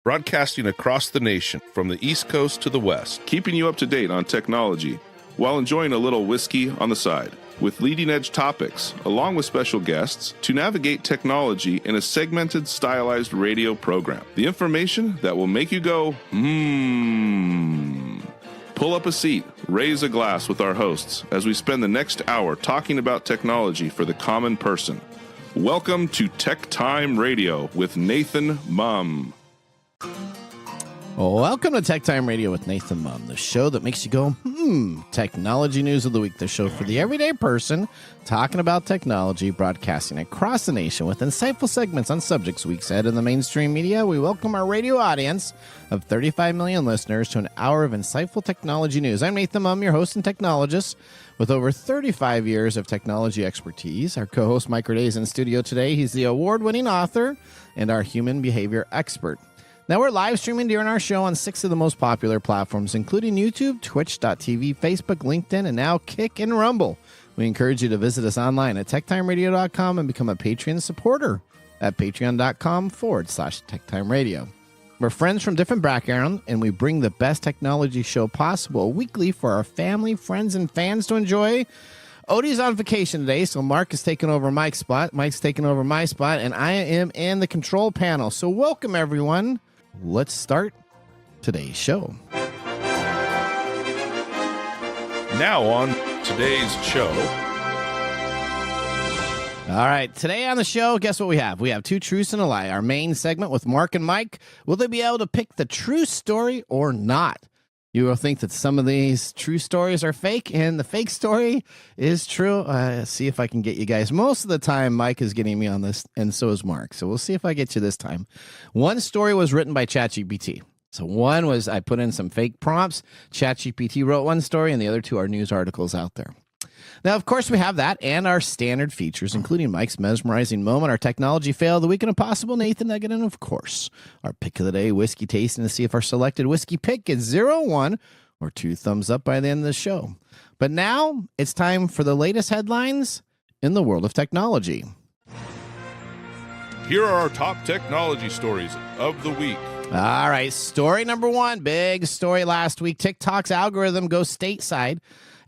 broadcasting across the nation from the East Coast to the West, keeping you up to date on technology while enjoying a little whiskey on the side, with leading-edge topics, along with special guests, to navigate technology in a segmented, stylized radio program. The information that will make you go, Pull up a seat, raise a glass with our hosts as we spend the next hour talking about technology for the common person. Welcome to TechTime Radio with Nathan Mumm. Welcome to TechTime Radio with Nathan Mumm, the show that makes you go, Technology News of the Week, the show for the everyday person talking about technology, broadcasting across the nation with insightful segments on subjects weeks ahead in the mainstream media. We welcome our radio audience of 35 million listeners to an hour of insightful technology news. I'm Nathan Mumm, your host and technologist with over 35 years of technology expertise. Our co-host Mike Rade is in studio today. He's the award-winning author and our human behavior expert. Now, we're live streaming during our show on 6 of the most popular platforms, including YouTube, Twitch.tv, Facebook, LinkedIn, and now Kick and Rumble. We encourage you to visit us online at techtimeradio.com and become a Patreon supporter at patreon.com/techtimeradio. We're friends from different backgrounds, and we bring the best technology show possible weekly for our family, friends, and fans to enjoy. Odie's on vacation today, so Mark is taking over Mike's spot. Mike's taking over my spot, and I am in the control panel. So welcome, everyone. Let's start today's show. Now on today's show. All right, today on the show, guess what we have? We have Two Truths and a Lie, our main segment with Mark and Mike. Will they be able to pick the true story or not? You will think that some of these true stories are fake, and the fake story is true. See if I can get you guys. Most of the time, Mike is getting me on this, and so is Mark. So we'll see if I get you this time. One story was written by ChatGPT. So one was I put in some fake prompts. ChatGPT wrote one story, and the other two are news articles out there. Now, of course, we have that and our standard features, including Mike's mesmerizing moment, our technology fail of the week, and a possible Nathan Nugget, and of course, our pick of the day, whiskey tasting, to see if our selected whiskey pick gets 0, 1, or 2 thumbs up by the end of the show. But now it's time for the latest headlines in the world of technology. Here are our top technology stories of the week. All right, story number 1, big story last week. TikTok's algorithm goes stateside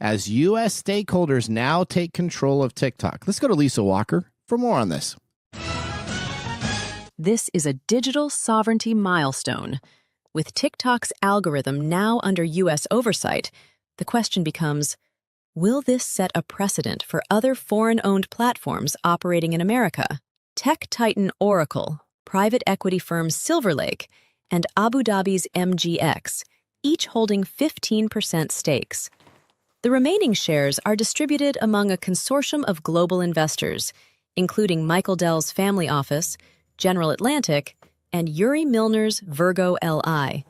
as U.S. stakeholders now take control of TikTok. Let's go to Lisa Walker for more on this. This is a digital sovereignty milestone. With TikTok's algorithm now under U.S. oversight, the question becomes, will this set a precedent for other foreign-owned platforms operating in America? Tech titan Oracle, private equity firm Silver Lake, and Abu Dhabi's MGX, each holding 15% stakes. The remaining shares are distributed among a consortium of global investors, including Michael Dell's family office, General Atlantic, and Yuri Milner's Virgo LI,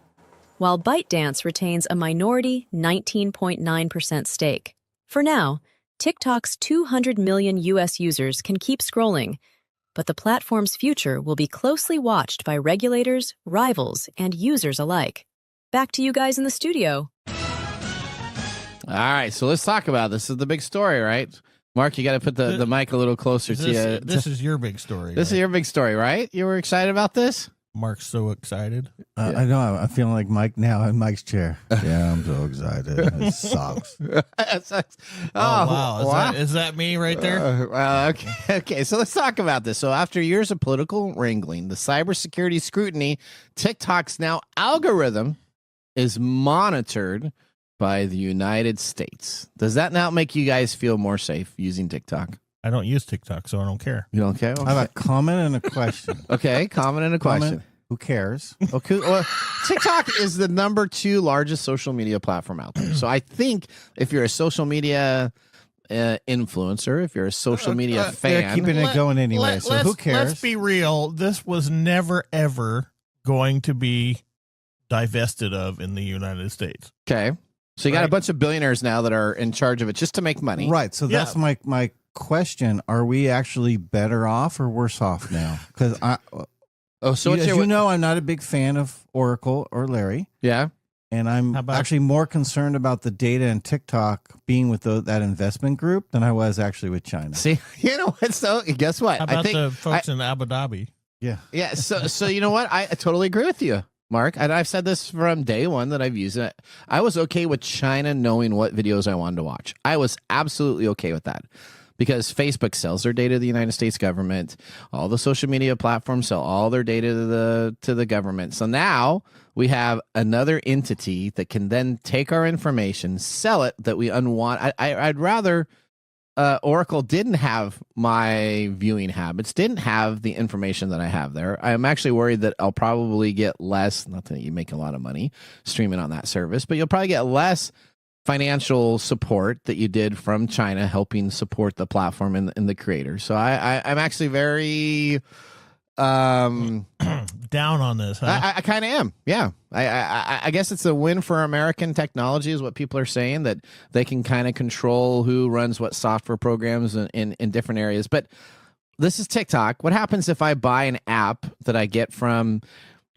while ByteDance retains a minority 19.9% stake. For now, TikTok's 200 million U.S. users can keep scrolling, but the platform's future will be closely watched by regulators, rivals, and users alike. Back to you guys in the studio. All right, so let's talk about this. This is the big story, right? Mark, you got to put the mic a little closer to you. This is your big story. This is your big story, right? You were excited about this? Mark's so excited. I know. I'm feeling like Mike now in Mike's chair. Yeah, I'm so excited. It sucks. It sucks. Oh, wow. Is that me right there? Okay. So let's talk about this. So after years of political wrangling, the cybersecurity scrutiny, TikTok's now algorithm is monitored by the United States. Does that now make you guys feel more safe using TikTok? I don't use TikTok, so I don't care. You don't care? Okay. I have a comment and a question. Okay, comment and a question. Who cares? Okay, well, TikTok is the number 2 largest social media platform out there. So I think if you're a social media influencer, if you're a social media fan, they're keeping it going anyway. So who cares? Let's be real. This was never, ever going to be divested of in the United States. Okay. So you got a bunch of billionaires now that are in charge of it just to make money. Right. So that's my question. Are we actually better off or worse off now? Because you know, I'm not a big fan of Oracle or Larry. Yeah. And I'm actually more concerned about the data and TikTok being with that investment group than I was actually with China. See, you know what? So guess what? How about the folks in Abu Dhabi? Yeah. Yeah. So you know what? I totally agree with you. Mark, and I've said this from day one that I've used it. I was okay with China knowing what videos I wanted to watch. I was absolutely okay with that because Facebook sells their data to the United States government. All the social media platforms sell all their data to the government. So now we have another entity that can then take our information, sell it that we unwant. I'd rather Oracle didn't have my viewing habits, didn't have the information that I have there. I'm actually worried that I'll probably get less, not that you make a lot of money streaming on that service, but you'll probably get less financial support that you did from China helping support the platform and the creators. So I'm actually very down on this, huh? I kind of am. Yeah. I guess it's a win for American technology is what people are saying, that they can kind of control who runs what software programs in different areas. But this is TikTok. What happens if I buy an app that I get from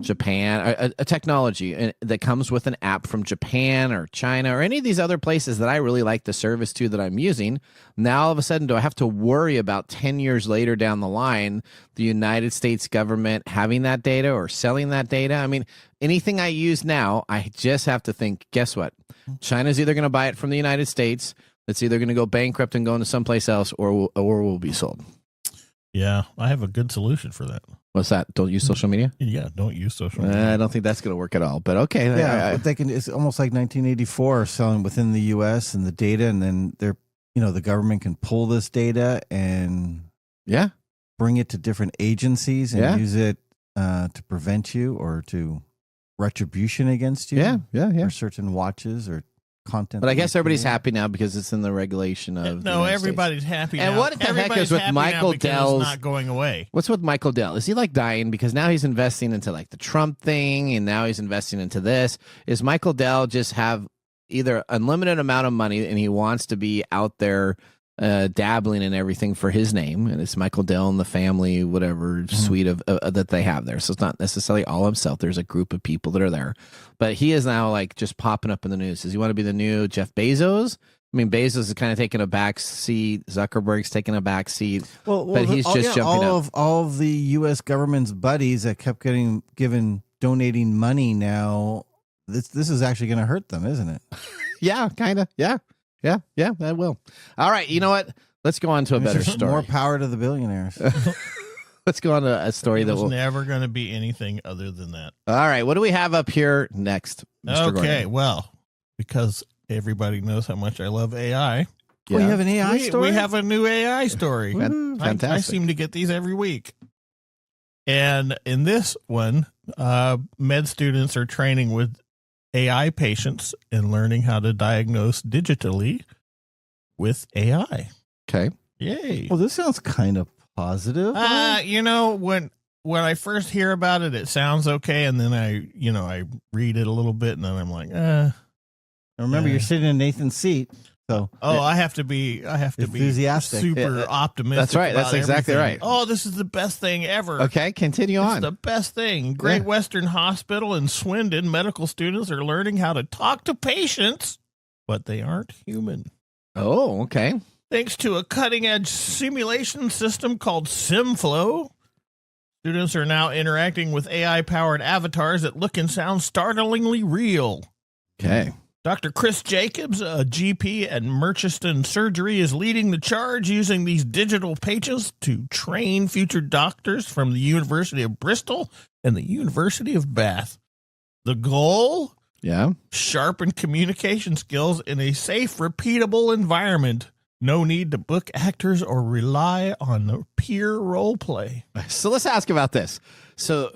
Japan, a technology that comes with an app from Japan or China or any of these other places that I really like the service to that I'm using? Now, all of a sudden, do I have to worry about 10 years later down the line, the United States government having that data or selling that data? I mean, anything I use now, I just have to think, guess what? China's either going to buy it from the United States, it's either going to go bankrupt and go into someplace else, or will be sold. Yeah, I have a good solution for that. What's that? Don't use social media? Yeah, don't use social media. I don't think that's going to work at all, but okay. Yeah, but they can. It's almost like 1984 selling within the U.S. and the data, and then they're, the government can pull this data and bring it to different agencies and use it to prevent you or to retribution against you. Yeah. For certain watches or content. But I guess everybody's happy now because it's in the regulation of. No, everybody's happy now. And what the heck is with Michael Dell's not going away? What's with Michael Dell? Is he like dying because now he's investing into like the Trump thing and now he's investing into this? Is Michael Dell just have either unlimited amount of money and he wants to be out there dabbling in everything for his name, and it's Michael Dell and the family, whatever suite of that they have there. So it's not necessarily all himself. There's a group of people that are there, but he is now like just popping up in the news. Does he want to be the new Jeff Bezos? I mean, Bezos is kind of taking a back seat. Zuckerberg's taking a back seat. But he's just jumping up. All of the U.S. government's buddies that kept donating money now, this is actually going to hurt them, isn't it? Yeah, kind of. Yeah, that will. All right, you know what? Let's go on to a better story. More power to the billionaires. Let's go on to a story that will never going to be anything other than that. All right, what do we have up here next, Mr. Okay, Gordon? Well, because everybody knows how much I love AI. Yeah. We have an AI story? We have a new AI story. Fantastic. I seem to get these every week. And in this one, med students are training with AI patients and learning how to diagnose digitally with AI. Okay. Yay. Well, this sounds kind of positive. When I first hear about it, it sounds okay. And then I read it a little bit and then I'm like, Remember, you're sitting in Nathan's seat. So I have to be enthusiastic, super optimistic. That's right. That's exactly everything. right. Oh, this is the best thing ever. Okay, continue on. It's the best thing. Great Western Hospital in Swindon, medical students are learning how to talk to patients, but they aren't human. Oh, okay. Thanks to a cutting-edge simulation system called SimFlow, students are now interacting with AI-powered avatars that look and sound startlingly real. Okay. Dr. Chris Jacobs, a GP at Murchiston Surgery, is leading the charge using these digital pages to train future doctors from the University of Bristol and the University of Bath. The goal? Sharpen communication skills in a safe, repeatable environment. No need to book actors or rely on the peer role play. So let's ask about this. So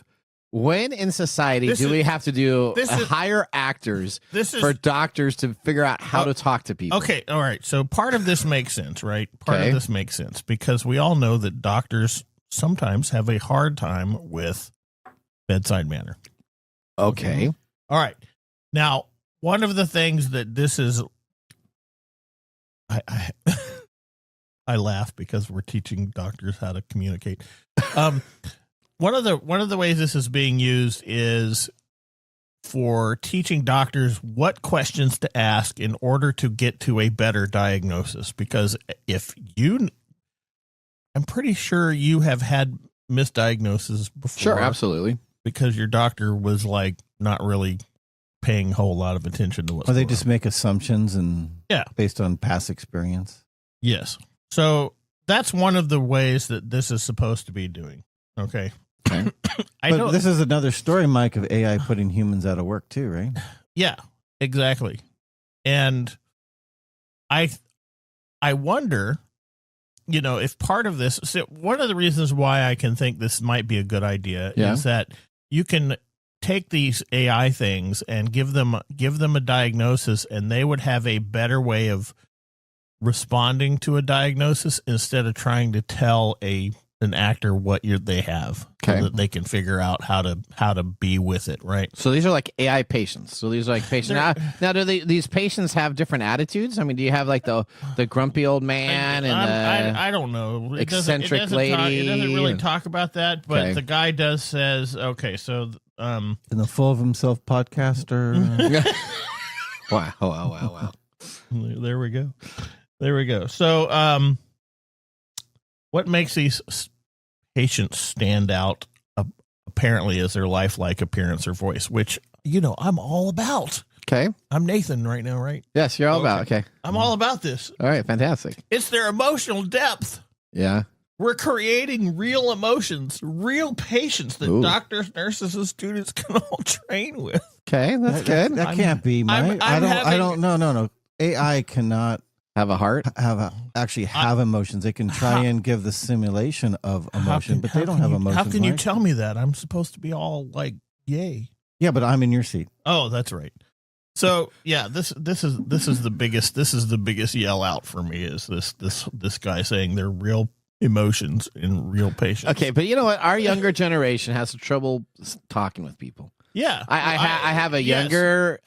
when in society do we have to hire actors for doctors to figure out how to talk to people? Okay, all right. So part of this makes sense, right? Part of this makes sense because we all know that doctors sometimes have a hard time with bedside manner. Okay. All right. Now, one of the things that this is, I laugh because we're teaching doctors how to communicate. One of the ways this is being used is for teaching doctors what questions to ask in order to get to a better diagnosis. Because I'm pretty sure you have had misdiagnoses before. Sure, absolutely. Because your doctor was like, not really paying a whole lot of attention to what's Or they going just on. make assumptions and based on past experience. Yes. So that's one of the ways that this is supposed to be doing. Okay. But this is another story, Mike, of AI putting humans out of work too, right? Yeah, exactly. And I wonder, if part of this, so one of the reasons why I can think this might be a good idea is that you can take these AI things and give them a diagnosis, and they would have a better way of responding to a diagnosis instead of trying to tell an actor what they have, so that they can figure out how to be with it, right? So these are like AI patients. So these are like patients. Now do these patients have different attitudes? I mean, do you have like the grumpy old man I don't know. Eccentric lady? It doesn't really talk about that, but the guy says, okay, so and the full of himself podcaster. Wow. There we go. So, what makes these patients stand out apparently is their lifelike appearance or voice, which, I'm all about. Okay. I'm Nathan right now, right? Yes, you're all about. Okay. I'm all about this. All right. Fantastic. It's their emotional depth. Yeah. We're creating real emotions, real patients that doctors, nurses, and students can all train with. Okay. That's good. That can't be, Mike. No. AI cannot have a heart, actually have emotions. They can try and give the simulation of emotion, but they don't have emotions. How can you tell me that? I'm supposed to be all like, yay. Yeah, but I'm in your seat. Oh, that's right. So yeah, this is the biggest yell out for me is this guy saying they're real emotions and real patients. Okay, but you know what? Our younger generation has trouble talking with people. Yeah, I have a younger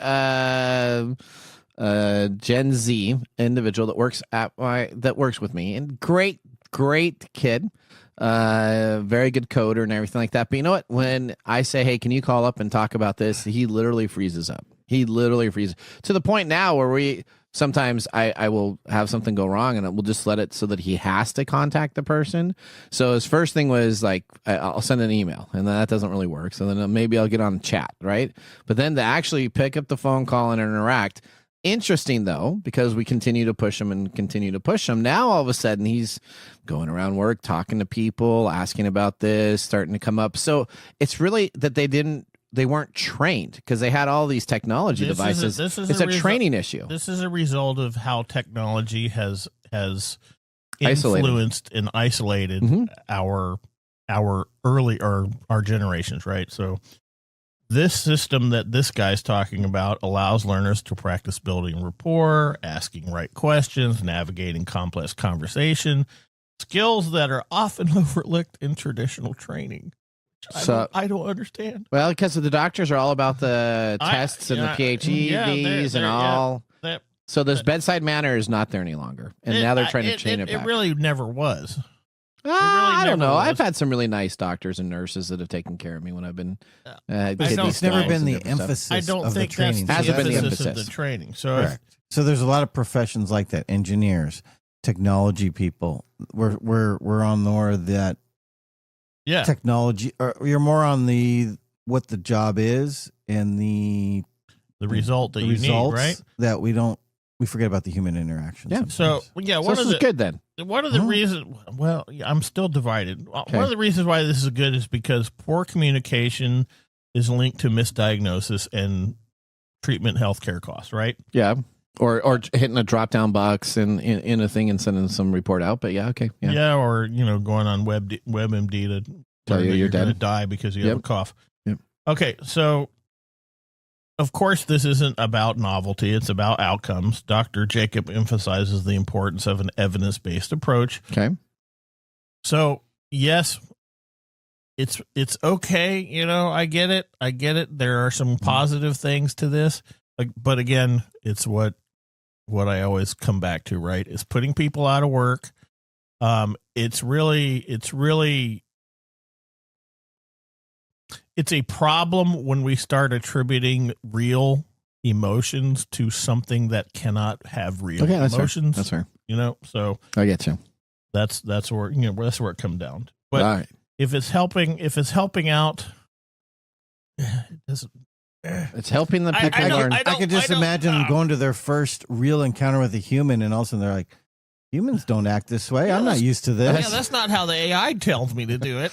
Gen Z individual that works with me, and great kid, very good coder and everything like that. But you know what? When I say, "Hey, can you call up and talk about this?" he literally freezes up. He literally freezes to the point now where sometimes I will have something go wrong and we'll just let it so that he has to contact the person. So his first thing was like, I'll send an email, and then that doesn't really work. So then maybe I'll get on chat, right? But then to actually pick up the phone call and interact. Interesting, though, because we continue to push him. Now, all of a sudden, he's going around work, talking to people, asking about this, starting to come up. So it's really that they weren't trained because they had all these technology devices. It's a training issue. This is a result of how technology has influenced and isolated our generations, right? So this system that this guy's talking about allows learners to practice building rapport, asking right questions, navigating complex conversation, skills that are often overlooked in traditional training. I don't understand. Well, because the doctors are all about the tests and the PhDs and all. So this bedside manner is not there any longer. And now they're trying to chain it back. It really never was. I don't know. I've had some really nice doctors and nurses that have taken care of me when I've been. It's never been the emphasis. I don't think that's the emphasis of the training. So, correct. So there's a lot of professions like that: engineers, technology people. We're on more of that. Yeah, technology. Or you're more on what the job is and the result that you need, right? That we forget about the human interaction. Yeah. Sometimes. So this is good then. One of the reasons, I'm still divided. Okay. One of the reasons why this is good is because poor communication is linked to misdiagnosis and treatment healthcare costs, right? Yeah. Or hitting a drop down box in a thing and sending some report out. But yeah, okay. Yeah, or going on WebMD to tell you you're dead, going to die because you have a cough. Yep. Okay, so of course, this isn't about novelty. It's about outcomes. Dr. Jacob emphasizes the importance of an evidence-based approach. Okay. So, yes, it's okay. I get it. There are some positive things to this. But again, it's what I always come back to, right? It's putting people out of work. It's a problem when we start attributing real emotions to something that cannot have real emotions. That's fair. So I get you. That's where that's where it comes down. But all right. if it's helping out, it doesn't. It's helping the people learn. I could just imagine them going to their first real encounter with a human, and all of a sudden they're like, humans don't act this way. I'm not used to this. Yeah, that's not how the AI tells me to do it.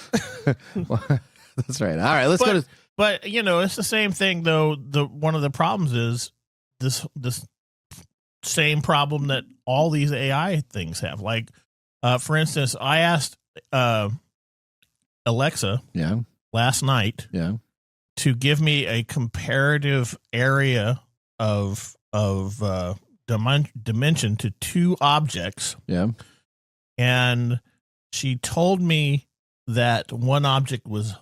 That's right. All right, let's go to. But it's the same thing though. One of the problems is this same problem that all these AI things have. Like, for instance, I asked Alexa last night to give me a comparative area of dimension to two objects. Yeah. And she told me that one object was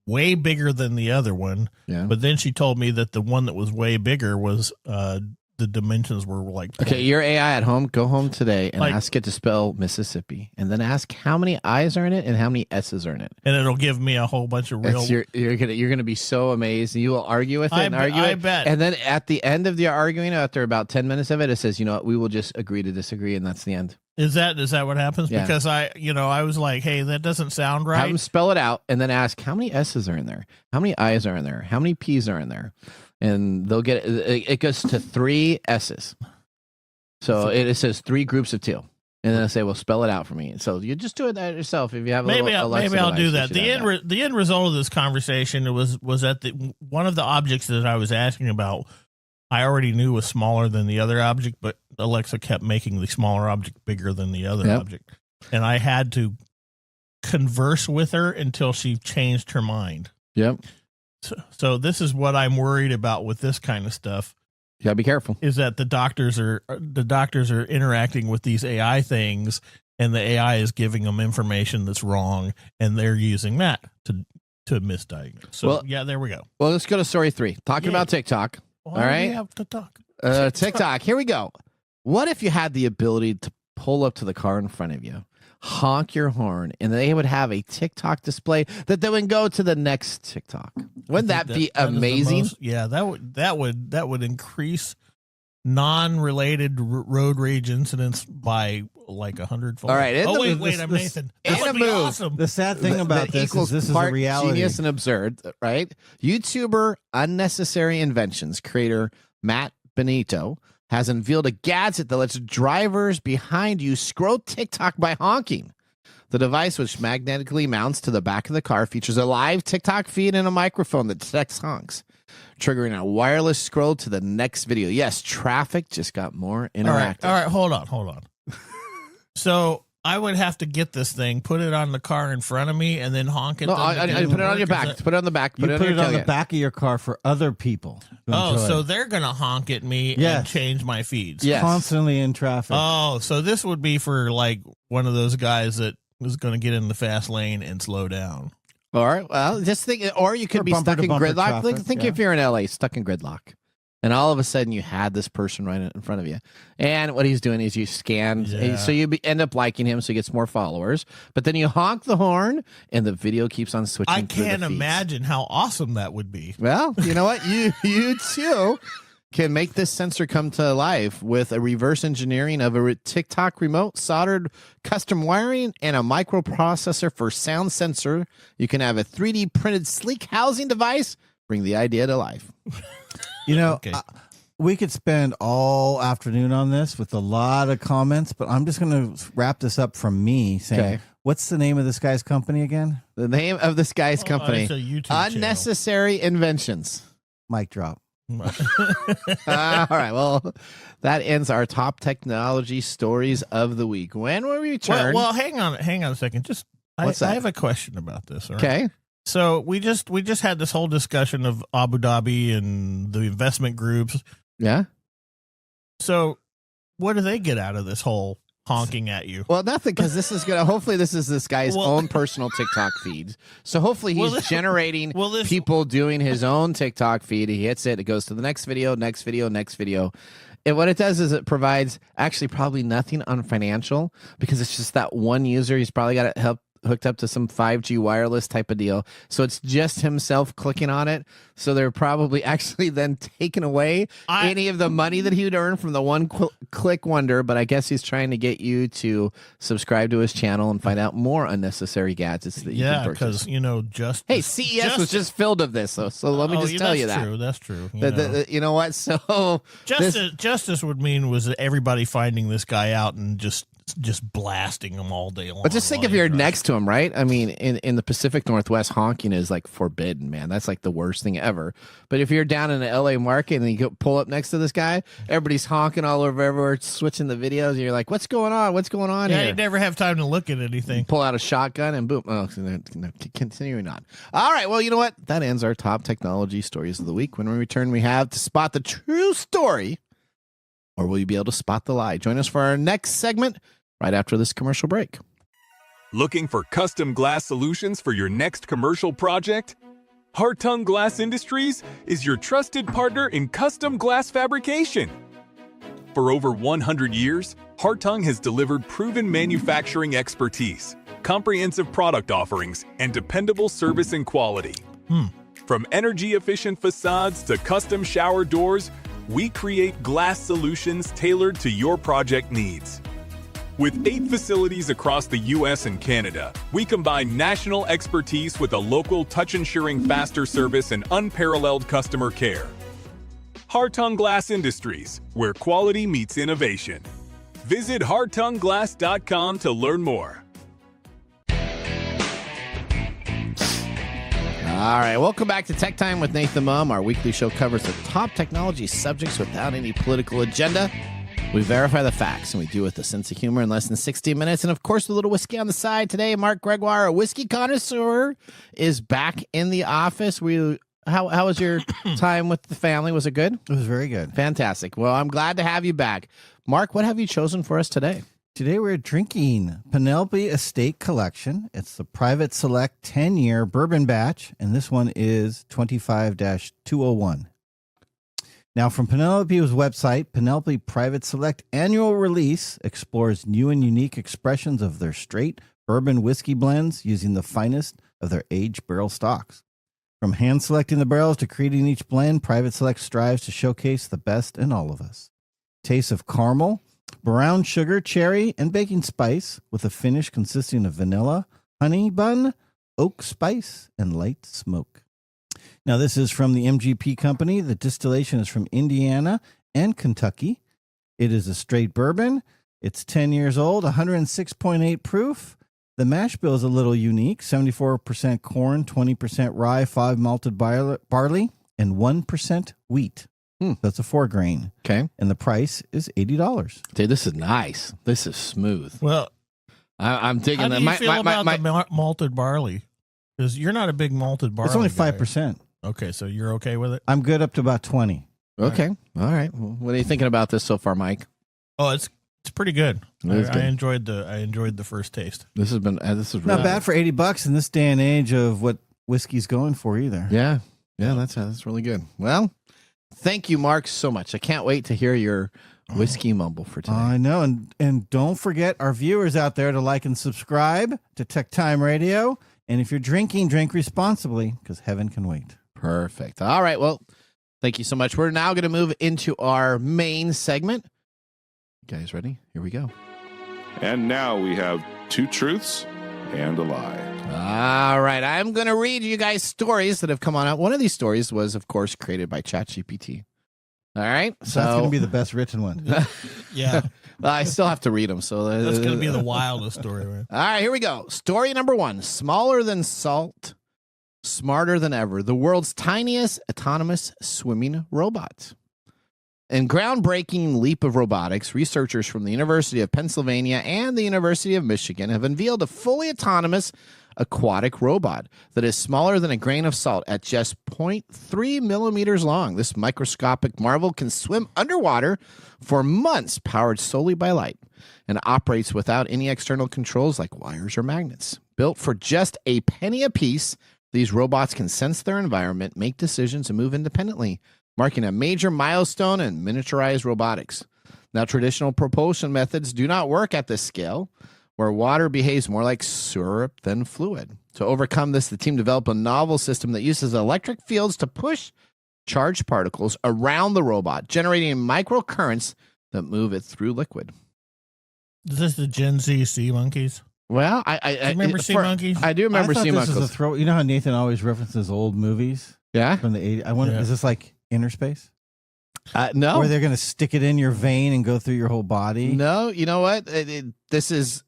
way bigger than the other one. Yeah. But then she told me that the one that was way bigger was the dimensions were like. Okay, your AI at home, go home today and ask it to spell Mississippi, and then ask how many I's are in it and how many S's are in it. And it'll give me a whole bunch of real. You're gonna be so amazed. You will argue with it I bet. And then at the end of the arguing, after about 10 minutes of it, it says, you know what, we will just agree to disagree, and that's the end. Is that what happens? Yeah. Because I was like, hey, that doesn't sound right. Have them spell it out, and then ask how many S's are in there, how many I's are in there, how many P's are in there. And they'll get it goes to 3 S's. So it says 3 groups of 2. And then I say, well, spell it out for me. So you just do it yourself if you have a maybe little Alexa I'll device, do that. The end result of this conversation was that one of the objects that I was asking about, I already knew was smaller than the other object, but Alexa kept making the smaller object bigger than the other object. And I had to converse with her until she changed her mind. Yep. So this is what I'm worried about with this kind of stuff. You gotta be careful. Is that the doctors are interacting with these AI things, and the AI is giving them information that's wrong, and they're using that to misdiagnose. So there we go. Well, let's go to story 3. Talking about TikTok. All right. We have to talk. TikTok. Here we go. What if you had the ability to pull up to the car in front of you, honk your horn, and they would have a TikTok display that they would go to the next TikTok? Wouldn't that be amazing? That would increase non-related road rage incidents by like 100-fold. All right. Wait, I'm Nathan. That would be awesome. The sad thing about this is a reality. Genius and absurd, right? YouTuber Unnecessary Inventions creator Matt Benito has unveiled a gadget that lets drivers behind you scroll TikTok by honking. The device, which magnetically mounts to the back of the car, features a live TikTok feed and a microphone that detects honks, triggering a wireless scroll to the next video. Yes, traffic just got more interactive. All right, hold on. So I would have to get this thing, put it on the car in front of me, and then honk it. No, I put it on your back. Put it on the back. Put it on the back of your car for other people. So they're going to honk at me and change my feeds. Yes. Constantly in traffic. Oh, so this would be for like one of those guys that was going to get in the fast lane and slow down. Or, well, just think, or you could be stuck in gridlock. Think if you're in LA, stuck in gridlock. And all of a sudden you had this person right in front of you. And what he's doing is you scan. So you end up liking him, so he gets more followers. But then you honk the horn and the video keeps on switching. I can't imagine how awesome that would be. Well, you know what? You too can make this sensor come to life with a reverse engineering of a TikTok remote, soldered custom wiring, and a microprocessor for sound sensor. You can have a 3D printed sleek housing device. Bring the idea to life. You know, we could spend all afternoon on this with a lot of comments, but I'm just going to wrap this up from me saying, what's the name of this guy's company again? The name of this guy's company, it's a YouTube Unnecessary Inventions. Mic drop. All right. Well, that ends our top technology stories of the week. When will we return? Well, hang on a second. I have a question about this. All right? Okay. So we just had this whole discussion of Abu Dhabi and the investment groups. Yeah. So what do they get out of this whole honking at you? Well, nothing, because this is gonna. Hopefully, this is this guy's own personal TikTok feed. So hopefully, he's generating people doing his own TikTok feed. He hits it. It goes to the next video, next video, next video. And what it does is it provides actually probably nothing on financial, because it's just that one user. He's probably got to help hooked up to some 5G wireless type of deal. So it's just himself clicking on it. So they're probably actually then taking away any of the money that he would earn from the one click wonder. But I guess he's trying to get you to subscribe to his channel and find out more unnecessary gadgets that you can purchase. Because, CES was just filled of this. So let me just tell you that. That's true. You know what? So justice would mean was everybody finding this guy out and just blasting him all day long. But just think if you're next to him, right? I mean, in the Pacific Northwest, honking is like forbidden, man. That's like the worst thing ever. But if you're down in the LA market and you go pull up next to this guy, everybody's honking all over everywhere, switching the videos, and you're like, what's going on? What's going on here? You never have time to look at anything. Pull out a shotgun and boom. Oh, no, continuing on. All right, well, you know what? That ends our top technology stories of the week. When we return, we have to spot the true story, or will you be able to spot the lie? Join us for our next segment right after this commercial break. Looking for custom glass solutions for your next commercial project? Hartung Glass Industries is your trusted partner in custom glass fabrication. For over 100 years, Hartung has delivered proven manufacturing expertise, comprehensive product offerings, and dependable service and quality. From energy-efficient facades to custom shower doors, we create glass solutions tailored to your project needs. With 8 facilities across the U.S. and Canada, we combine national expertise with a local touch-ensuring faster service and unparalleled customer care. Hartung Glass Industries, where quality meets innovation. Visit hartungglass.com to learn more. All right, welcome back to Tech Time with Nathan Mumm. Our weekly show covers the top technology subjects without any political agenda. We verify the facts, and we do it with a sense of humor in less than 60 minutes. And, of course, a little whiskey on the side. Today, Mark Gregoire, a whiskey connoisseur, is back in the office. How was your time with the family? Was it good? It was very good. Fantastic. Well, I'm glad to have you back. Mark, what have you chosen for us today? Today we're drinking Penelope Estate Collection. It's the Private Select 10-year bourbon batch, and this one is 25-201. Now, from Penelope's website, Penelope Private Select Annual Release explores new and unique expressions of their straight bourbon whiskey blends using the finest of their aged barrel stocks. From hand-selecting the barrels to creating each blend, Private Select strives to showcase the best in all of us. Tastes of caramel, brown sugar, cherry, and baking spice, with a finish consisting of vanilla, honey bun, oak spice, and light smoke. Now, this is from the MGP company. The distillation is from Indiana and Kentucky. It is a straight bourbon. It's 10 years old, 106.8 proof. The mash bill is a little unique, 74% corn, 20% rye, 5 malted barley, and 1% wheat. That's a 4-grain. Okay. And the price is $80. Dude, this is nice. This is smooth. Well, I'm digging that. How do you feel about the malted barley? Because you're not a big malted barley. It's only guy. 5%. Okay, so you're okay with it? I'm good up to about 20. Okay. All right. Well, what are you thinking about this so far, Mike? Oh, it's pretty good. It is good. I enjoyed the first taste. This is really Not bad for $80 in this day and age of what whiskey's going for either. Yeah. That's really good. Well, thank you, Mark, so much. I can't wait to hear your whiskey mumble for today. I know, and don't forget our viewers out there to like and subscribe to TechTime Radio. And if you're drinking, drink responsibly, because heaven can wait. Perfect. All right. Well, thank you so much. We're now going to move into our main segment. You guys ready? Here we go. And now we have 2 truths and a lie. All right. I'm going to read you guys stories that have come on out. One of these stories was, of course, created by ChatGPT. All right. So that's going to be the best written one. Yeah. I still have to read them. So that's going to be the wildest story, right? All right. Here we go. Story number 1. Smaller than salt, smarter than ever. The world's tiniest autonomous swimming robot. In groundbreaking leap of robotics, researchers from the University of Pennsylvania and the University of Michigan have unveiled a fully autonomous aquatic robot that is smaller than a grain of salt at just 0.3 millimeters long. This microscopic marvel can swim underwater for months, powered solely by light, and operates without any external controls like wires or magnets. Built for just a penny apiece, these robots can sense their environment, make decisions, and move independently, marking a major milestone in miniaturized robotics. Now, traditional propulsion methods do not work at this scale, where water behaves more like syrup than fluid. To overcome this, the team developed a novel system that uses electric fields to push charged particles around the robot, generating microcurrents that move it through liquid. Is this the Gen Z sea monkeys? Well, I remember sea monkeys. I do remember sea monkeys. You know how Nathan always references old movies? Yeah. From the 80s? I wonder, is this like Inner Space? No. Where they're going to stick it in your vein and go through your whole body? No, you know what? This is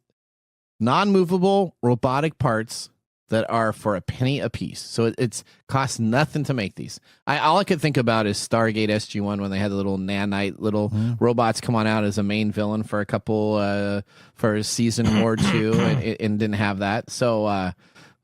non-movable robotic parts that are for a penny a piece. So it's costs nothing to make these. All I could think about is Stargate SG-1 when they had the little nanite little robots come on out as a main villain for a couple for season or two and didn't have that. So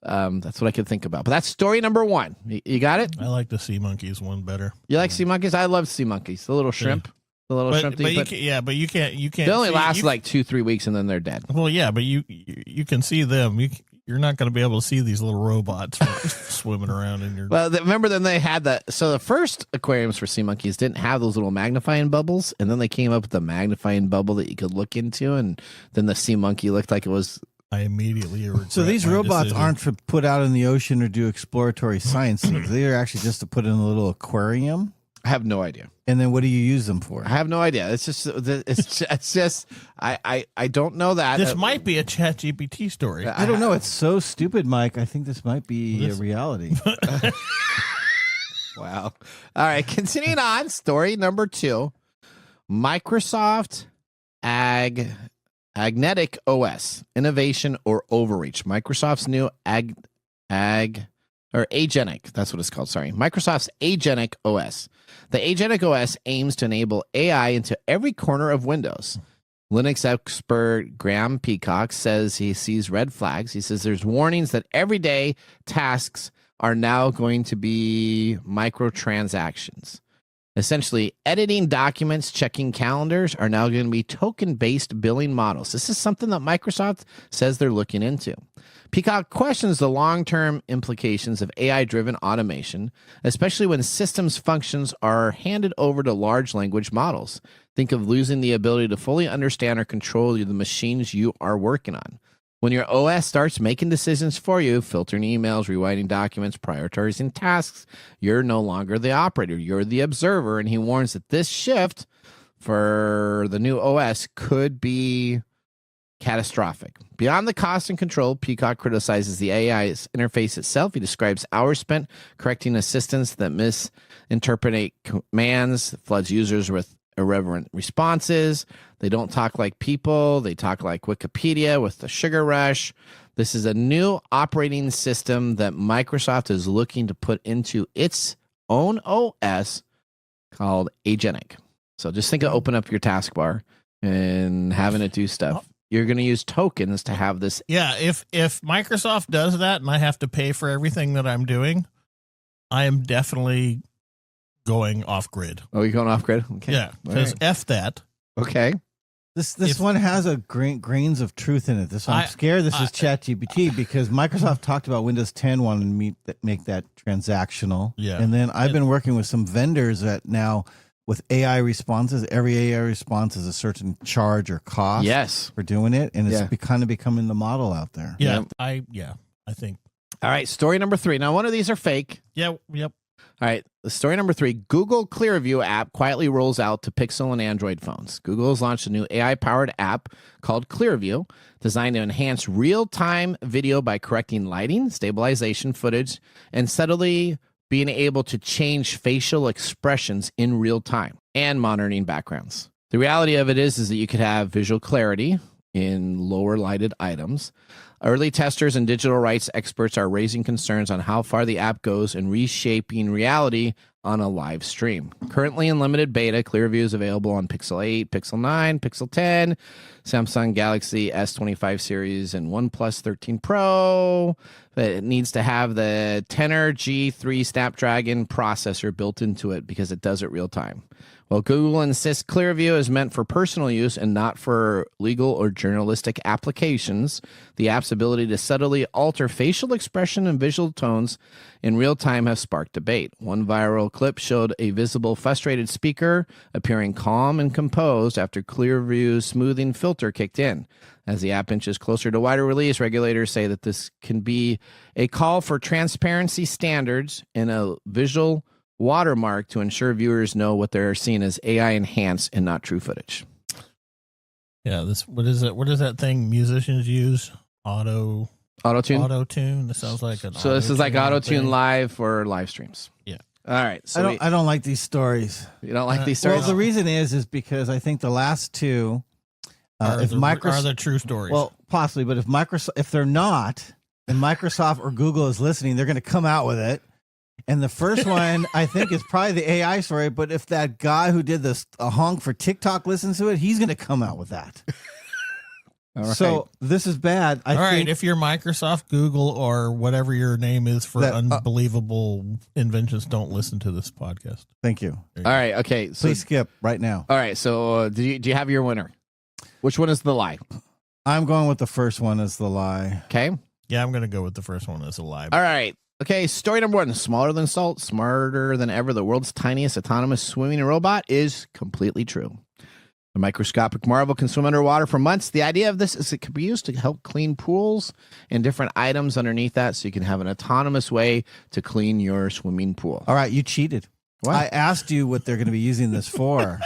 that's what I could think about. But that's story number 1. You got it? I like the sea monkeys one better. You like sea monkeys? I love sea monkeys. The little shrimp. Yeah. The little shrimp. But you can't. They only last like 2-3 weeks and then they're dead. Well, yeah, but you can see them. You're not going to be able to see these little robots swimming around in your. Well, remember then they had that. So the first aquariums for sea monkeys didn't have those little magnifying bubbles, and then they came up with the magnifying bubble that you could look into, and then the sea monkey looked like it was. I immediately regret. So these robots aren't to put out in the ocean or do exploratory science things. They're actually just to put in a little aquarium. I have no idea. And then what do you use them for? I have no idea. It's just I don't know that. This might be a ChatGPT story. I don't know. It's so stupid, Mike. I think this might be a reality. Wow. All right. Continuing on. Story number 2. Microsoft Agnetic OS. Innovation or overreach. Microsoft's new Agenic. That's what it's called. Sorry. Microsoft's Agenic OS. The Agenic OS aims to enable AI into every corner of Windows. Linux expert Graham Peacock says he sees red flags. He says there's warnings that everyday tasks are now going to be microtransactions. Essentially, editing documents, checking calendars are now going to be token-based billing models. This is something that Microsoft says they're looking into. Peacock questions the long-term implications of AI-driven automation, especially when systems functions are handed over to large language models. Think of losing the ability to fully understand or control the machines you are working on. When your OS starts making decisions for you, filtering emails, rewriting documents, prioritizing tasks, you're no longer the operator. You're the observer, and he warns that this shift for the new OS could be catastrophic. Beyond the cost and control, Peacock criticizes the AI's interface itself. He describes hours spent correcting assistants that misinterpret commands, floods users with irreverent responses. They don't talk like people. They talk like Wikipedia with the sugar rush. This is a new operating system that Microsoft is looking to put into its own OS called Agenic. So just think of open up your taskbar and having it do stuff. You're going to use tokens to have this. Yeah, if Microsoft does that and I have to pay for everything that I'm doing, I am definitely going off grid. Oh, you're going off grid? Okay. Yeah, because F that. Okay. This one has a grains of truth in it. I'm scared this is ChatGPT because Microsoft talked about Windows 10 wanting to make that transactional. Yeah. And then I've been working with some vendors that now with AI responses, every AI response is a certain charge or cost for doing it. And it's kind of becoming the model out there. Yeah. I think. All right. Story number 3. Now, one of these are fake. Yeah. Yep. All right, story number 3, Google Clearview app quietly rolls out to Pixel and Android phones. Google has launched a new AI-powered app called Clearview, designed to enhance real-time video by correcting lighting, stabilization footage, and subtly being able to change facial expressions in real time and monitoring backgrounds. The reality of it is that you could have visual clarity in lower lighted items. Early testers and digital rights experts are raising concerns on how far the app goes in reshaping reality on a live stream. Currently in limited beta, Clearview is available on Pixel 8, Pixel 9, Pixel 10, Samsung Galaxy S25 series, and OnePlus 13 Pro. It needs to have the Tenor G3 Snapdragon processor built into it because it does it real time. Well, Google insists Clearview is meant for personal use and not for legal or journalistic applications. The app's ability to subtly alter facial expression and visual tones in real time have sparked debate. One viral clip showed a visible, frustrated speaker appearing calm and composed after Clearview's smoothing filter kicked in. As the app inches closer to wider release, regulators say that this can be a call for transparency standards and a visual watermark to ensure viewers know what they're seeing as AI enhanced and not true footage. Yeah, what is it? What is that thing musicians use? Auto-tune? Auto-tune. This sounds like an So this is like auto-tune thing. live for live streams. Yeah. All right. So I don't like these stories. you don't like these stories? Well, the reason is because I think the last two, Are if Microsoft, the true stories? well, possibly, but if they're not, and Microsoft or Google is listening, they're going to come out with it. And the first one, I think, is probably the AI story. But if that guy who did a honk for TikTok listens to it, he's going to come out with that. All right. So this is bad. All right, if you're Microsoft, Google, or whatever your name is for That, unbelievable inventions, don't listen to this podcast. Thank you. All right. Okay. So, Please skip right now. all right. So do you have your winner? Which one is the lie? I'm going with the first one as the lie. Okay. Yeah, I'm going to go with the first one as a lie. All right. Okay, story number one. Smaller than salt, smarter than ever. The world's tiniest autonomous swimming robot is completely true. The microscopic marvel can swim underwater for months. The idea of this is it could be used to help clean pools and different items underneath that so you can have an autonomous way to clean your swimming pool. All right, you cheated. What? I asked you what they're going to be using this for.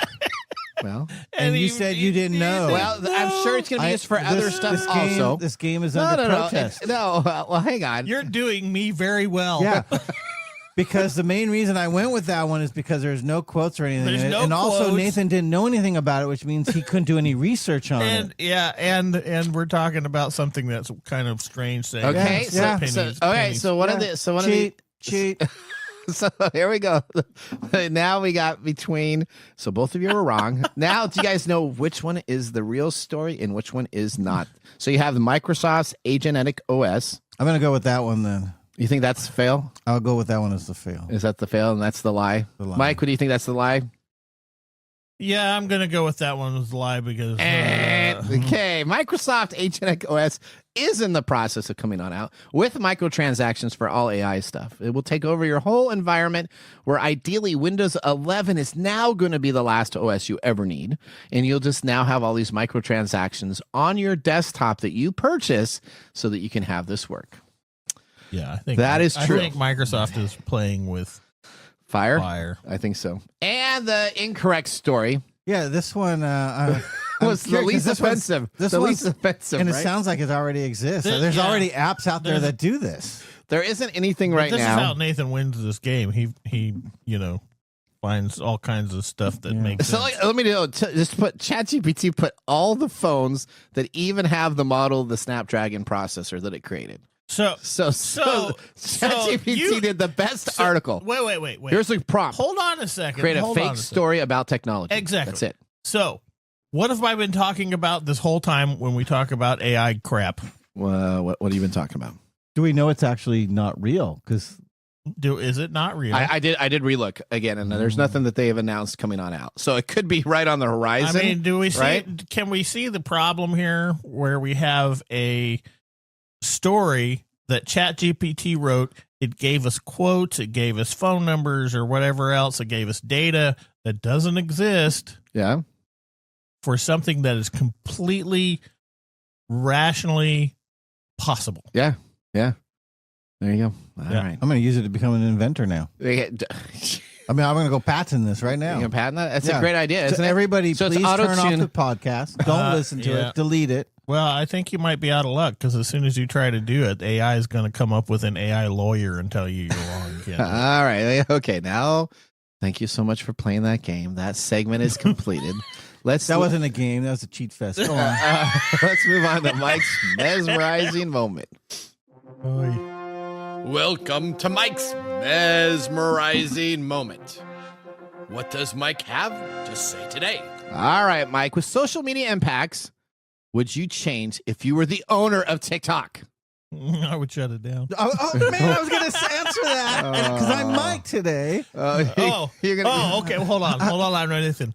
Well, And you said you didn't know. well, I'm sure it's going to be used for other stuff also. This game is under protest. No, well, hang on. You're doing me very well. Yeah. Because the main reason I went with that one is because there's no quotes or anything There's in it. no And also quotes. Nathan didn't know anything about it, which means he couldn't do any research on And it. yeah, and we're talking about something that's kind of strange. Saying Okay, Yeah. so one of the Cheat. So here we go. Now we got between. So both of you were wrong. Now, do you guys know which one is the real story and which one is not? So you have the Microsoft's Agentic OS. I'm going to go with that one then. You think that's the fail? I'll go with that one as the fail. Is that the fail and that's the lie? The lie. Mike, what do you think that's the lie? Yeah, I'm going to go with that one as a lie because Okay, Microsoft Agentic OS is in the process of coming on out with microtransactions for all AI stuff. It will take over your whole environment, where ideally Windows 11 is now going to be the last OS you ever need, and you'll just now have all these microtransactions on your desktop that you purchase so that you can have this work. yeah, I think That is true. I think Microsoft is playing with Fire? fire. I think so. And the incorrect story Yeah, this one I'm was the curious, least 'cause offensive. This the one's, least offensive, and it right? sounds like it already exists. This- There's yeah. already apps out there There's- that do this. There isn't anything But right this now. is how Nathan wins this game. He finds all kinds of stuff that makes So sense. let me know. Just put ChatGPT put all the phones that even have the model of the Snapdragon processor that it created. So ChatGPT you- did the best article. Wait. Here's a prompt. Hold on a second. Create a Hold on fake second. story about technology. Exactly. That's it. So, what have I been talking about this whole time when we talk about AI crap? What have you been talking about? Do we know it's actually not real? Because Is it not real? I did relook again, and there's nothing that they have announced coming on out. So it could be right on the horizon. I mean, do we see? right? Can we see the problem here, where we have a story that ChatGPT wrote? It gave us quotes, it gave us phone numbers, or whatever else. It gave us data that doesn't exist Yeah. for something that is completely rationally possible. Yeah. Yeah. There you go. All Yeah. right. I'm going to use it to become an inventor now. You I mean, I'm going to go patent this right now. gonna patent that? That's Yeah. a great idea, So isn't it? everybody, So it's please turn off auto-tune. the podcast. Don't listen to yeah. it. Delete it. Well, I think you might be out of luck because as soon as you try to do it, AI is going to come up with an AI lawyer and tell you you're wrong again. All right. Okay. Now, thank you so much for playing that game. That segment is completed. That wasn't a game. That was a cheat fest. Go on. Let's move on to Mike's mesmerizing moment. Welcome to Mike's mesmerizing moment. What does Mike have to say today? All right, Mike. With social media impacts, would you change if you were the owner of TikTok? I would shut it down. Oh man, I was going to answer that because I'm Mike today. You're gonna Okay. Well, hold on, Nathan.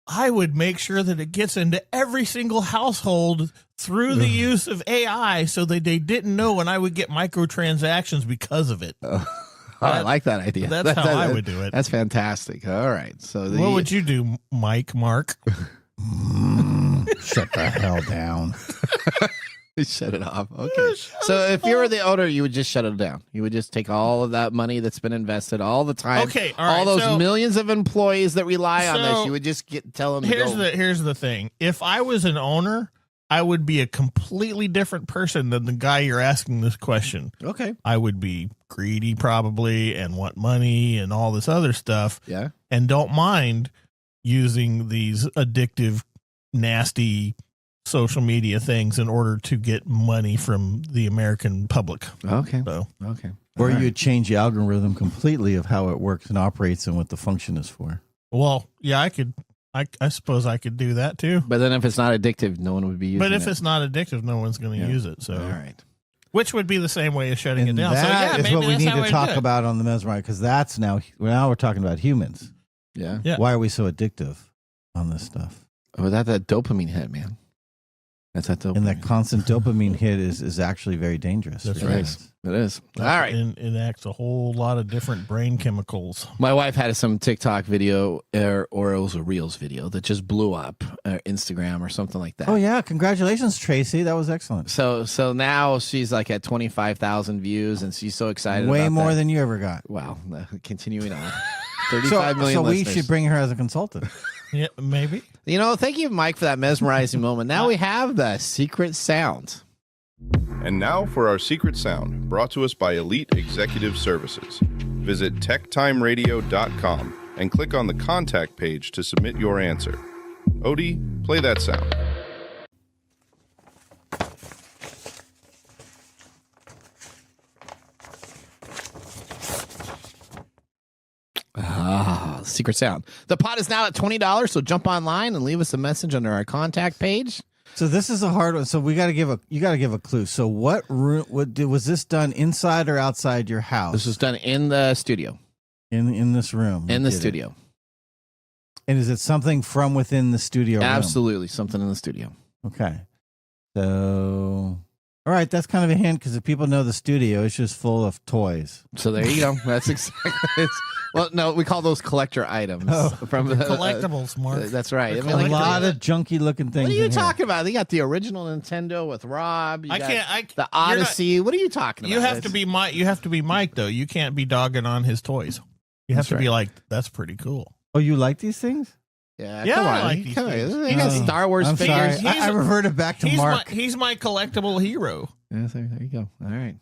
I would make sure that it gets into every single household through the use of AI, so that they didn't know when I would get microtransactions because of it. I like that idea. That's how I would do it. That's fantastic. All right. So what would you do, Mark? Shut the hell down. Shut it off. Okay. So if you were the owner, you would just shut it down. You would just take all of that money that's been invested all the time. Okay. All those millions of employees that rely on this, you would just tell them. Here's the thing. If I was an owner, I would be a completely different person than the guy you're asking this question. Okay. I would be greedy probably and want money and all this other stuff. Yeah. And don't mind using these addictive, nasty social media things in order to get money from the American public. Okay. So, okay. Or you'd change the algorithm completely of how it works and operates and what the function is for. well, yeah, I could. I suppose I could do that too. But then if it's not addictive, no one would be using it. But if it's not addictive, no one's going to use it. So, all right. Which would be the same way as shutting And it down. that So, is maybe what we that's need how to I talk do it. about on the Mesmerize, because that's now we're talking about humans. Yeah. Yeah. Why are we so addictive on this stuff? Oh, that's that dopamine hit, man. That's that dopamine. And that constant dopamine hit is actually very dangerous. That's for right. humans. It is. All right. It enacts a whole lot of different brain chemicals. My wife had some TikTok video, or it was a Reels video that just blew up, Instagram or something like that. Oh yeah, congratulations, Tracy. That was excellent. So now she's like at 25,000 views, and she's so excited. Way about more that. than you ever got. Wow. Continuing on. 35 million So we listeners. should bring her as a consultant. Yeah, maybe. You know, thank you, Mike, for that mesmerizing moment. Now we have the secret sound. And now for our secret sound, brought to us by Elite Executive Services. Visit techtimeradio.com and click on the contact page to submit your answer. Odie, play that sound. Secret sound. The pot is now at $20, so jump online and leave us a message under our contact page. So this is a hard one. So you got to give a clue. So what room? Was this done inside or outside your house? This was done in the studio. In this room. In the studio. And is it something from within the studio room? Absolutely, something in the studio. Okay. So, all right, that's kind of a hint because if people know the studio, it's just full of toys. So there you go. That's exactly. Well, no, we call those collector items from the Collectibles, Mark. That's right. A lot of junky looking things. What are you talking about? They got the original Nintendo with Rob. I can't. The Odyssey. What are you talking about? You have to be Mike. You have to be Mike, though. You can't be dogging on his toys. You have to be like, that's pretty cool. Oh, you like these things? Yeah, Yeah, come I on. like these things. They got Star Wars I'm figures. sorry. I reverted back to Mark. He's my collectible hero. Yeah, there you go. All right.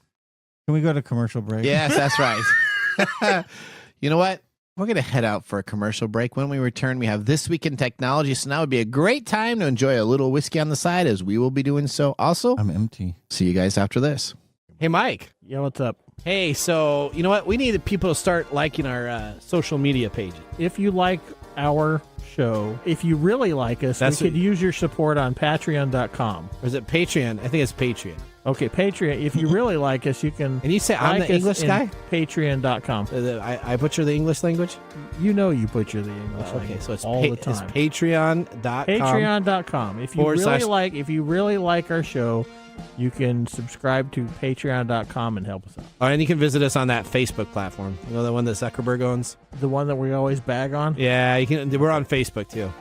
Can we go to commercial break? Yes, that's right. You know what? We're going to head out for a commercial break. When we return, we have This Week in Technology. So now would be a great time to enjoy a little whiskey on the side, as we will be doing so also. I'm empty. See you guys after this. Hey, Mike. Yeah, what's up? Hey, so you know what? We need people to start liking our social media pages. If you like our show, if you really like us, we could use your support on patreon.com. Or is it Patreon? I think it's Patreon. Okay, Patreon. If you really like us, you can. And you say I'm like the us English in guy? Patreon.com. I butcher the English language? You know you butcher the English language. Okay, so it's all the time. It's Patreon.com. Patreon.com. If you really like our show, you can subscribe to Patreon.com and help us out. Oh, and you can visit us on that Facebook platform. You know, the one that Zuckerberg owns? The one that we always bag on? Yeah, you can. We're on Facebook too.